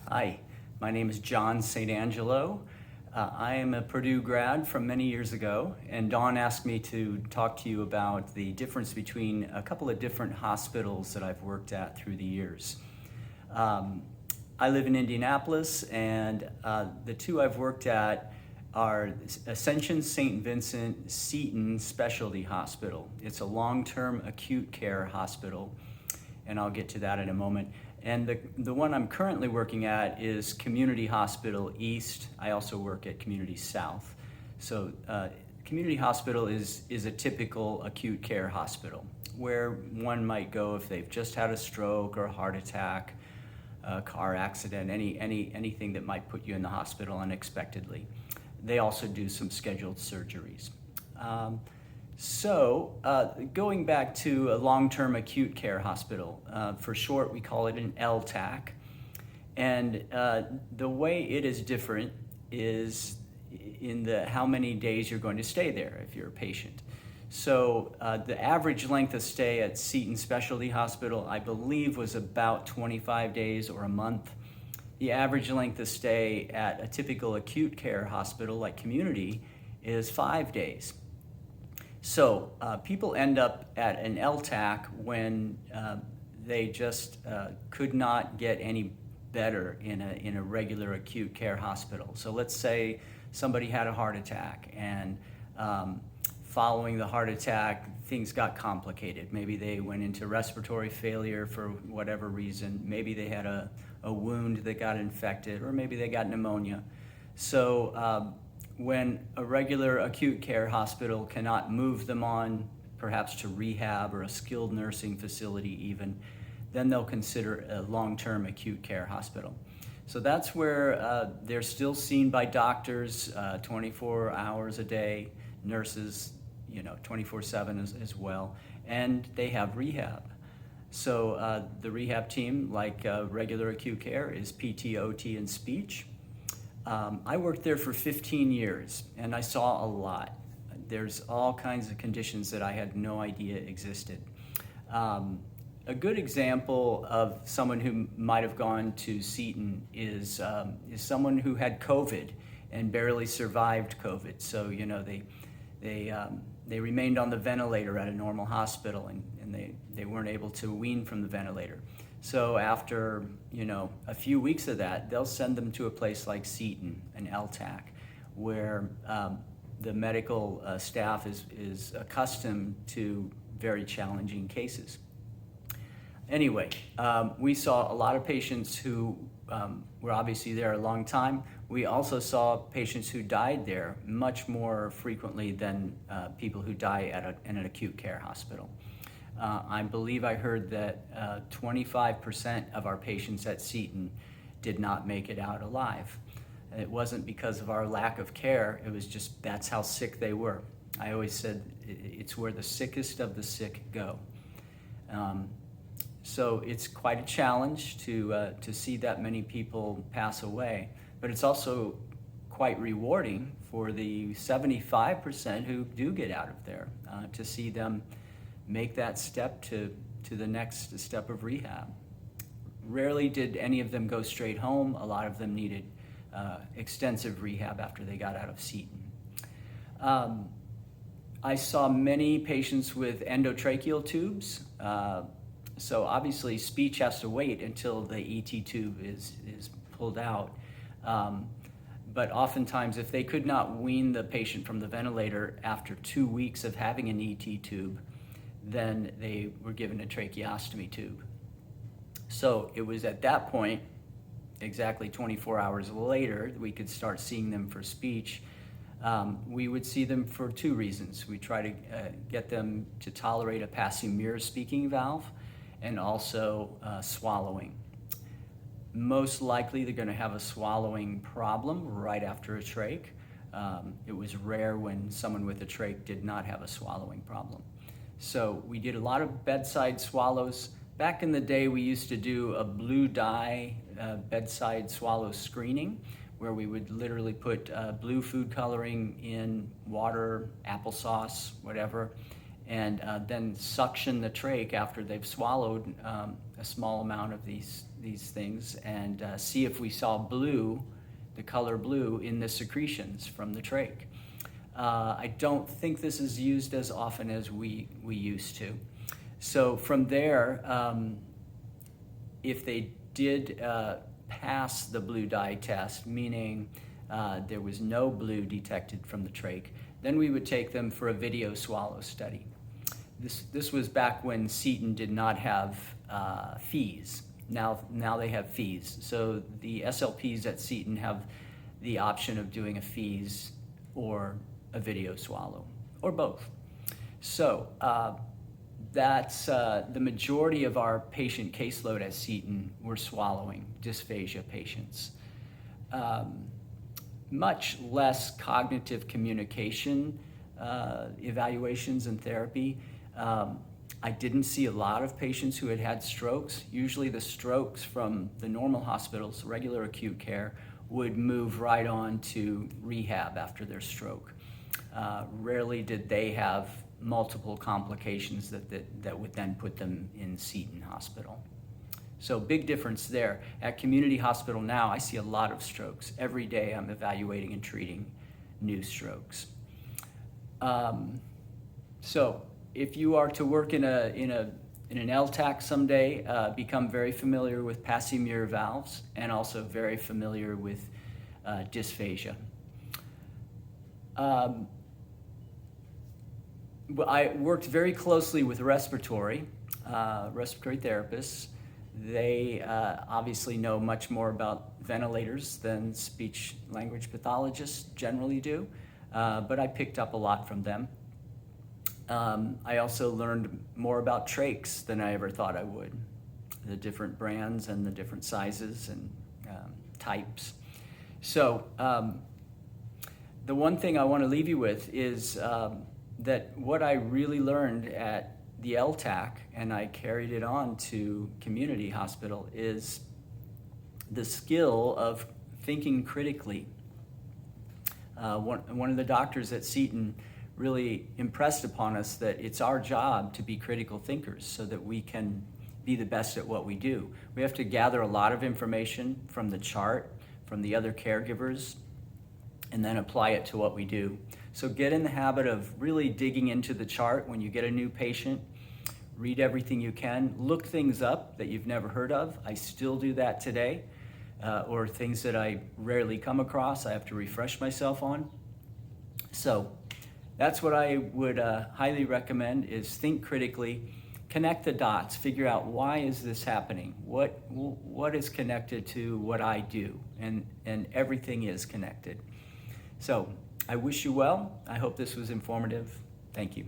Hi, my name is John St. Angelo. I am a Purdue grad from many years ago, and Dawn asked me to talk to you about the difference between a couple of different hospitals that I've worked at through the years. I live in Indianapolis, and the two I've worked at are Ascension St. Vincent Seton Specialty Hospital. It's a long-term acute care hospital, and I'll get to that in a moment. And the one I'm currently working at is Community Hospital East. I also work at Community South. So Community Hospital is a typical acute care hospital where one might go if they've just had a stroke or a heart attack, a car accident, anything that might put you in the hospital unexpectedly. They also do some scheduled surgeries. Going back to a long-term acute care hospital, for short we call it an LTACH, and the way it is different is in the how many days you're going to stay there if you're a patient. So the average length of stay at Seton Specialty Hospital, I believe, was about 25 days or a month. The average length of stay at a typical acute care hospital like Community is 5 days. So people end up at an LTACH when they just could not get any better in a regular acute care hospital. So let's say somebody had a heart attack, and following the heart attack, things got complicated. Maybe they went into respiratory failure for whatever reason. Maybe they had a wound that got infected, or maybe they got pneumonia. So when a regular acute care hospital cannot move them on, perhaps to rehab or a skilled nursing facility even, then they'll consider a long-term acute care hospital. So that's where they're still seen by doctors 24 hours a day, nurses 24/7 as well, and they have rehab. So the rehab team, like regular acute care, is PT, OT, and speech. I worked there for 15 years, and I saw a lot. There's all kinds of conditions that I had no idea existed. A good example of someone who might have gone to Seton is someone who had COVID and barely survived COVID. So they remained on the ventilator at a normal hospital, and they weren't able to wean from the ventilator. So after a few weeks of that, they'll send them to a place like Seton, an LTACH, where the medical staff is accustomed to very challenging cases. Anyway, we saw a lot of patients who were obviously there a long time. We also saw patients who died there much more frequently than people who die in an acute care hospital. I believe I heard that 25% of our patients at Seton did not make it out alive. It wasn't because of our lack of care, it was just that's how sick they were. I always said it's where the sickest of the sick go. So it's quite a challenge to see that many people pass away, but it's also quite rewarding for the 75% who do get out of there, to see them make that step to the next step of rehab. Rarely did any of them go straight home. A lot of them needed extensive rehab after they got out of Seton. I saw many patients with endotracheal tubes. So obviously speech has to wait until the ET tube is pulled out. But oftentimes if they could not wean the patient from the ventilator after 2 weeks of having an ET tube, then they were given a tracheostomy tube. So it was at that point, exactly 24 hours later, we could start seeing them for speech. We would see them for two reasons. We try to get them to tolerate a passing mirror speaking valve, and also swallowing. Most likely they're going to have a swallowing problem right after a trach. It was rare when someone with a trach did not have a swallowing problem. So we did a lot of bedside swallows. Back in the day, we used to do a blue dye bedside swallow screening, where we would literally put blue food coloring in water, applesauce, whatever, and then suction the trach after they've swallowed a small amount of these things and see if we saw blue, the color blue, in the secretions from the trach. I don't think this is used as often as we used to. So from there, if they did pass the blue dye test, meaning there was no blue detected from the trach, then we would take them for a video swallow study. This was back when Seton did not have fees. Now they have fees. So the SLPs at Seton have the option of doing a fees or a video swallow, or both. So that's the majority of our patient caseload at Seton were swallowing dysphagia patients. Much less cognitive communication evaluations and therapy. I didn't see a lot of patients who had had strokes. Usually the strokes from the normal hospitals, regular acute care, would move right on to rehab after their stroke. Rarely did they have multiple complications that would then put them in Seton Hospital. So big difference there. At community hospital now, I see a lot of strokes. Every day I'm evaluating and treating new strokes. So if you are to work in an LTACH someday, become very familiar with Passy-Muir valves and also very familiar with dysphagia. I worked very closely with respiratory therapists. They obviously know much more about ventilators than speech language pathologists generally do, but I picked up a lot from them. I also learned more about trachs than I ever thought I would, the different brands and the different sizes and types. So the one thing I want to leave you with is that what I really learned at the LTACH, and I carried it on to community hospital, is the skill of thinking critically. One of the doctors at Seton really impressed upon us that it's our job to be critical thinkers so that we can be the best at what we do. We have to gather a lot of information from the chart, from the other caregivers, and then apply it to what we do. So get in the habit of really digging into the chart when you get a new patient. Read everything you can. Look things up that you've never heard of. I still do that today, or things that I rarely come across, I have to refresh myself on. So that's what I would highly recommend, is think critically, connect the dots, figure out why is this happening? What is connected to what I do? And everything is connected. So I wish you well. I hope this was informative. Thank you.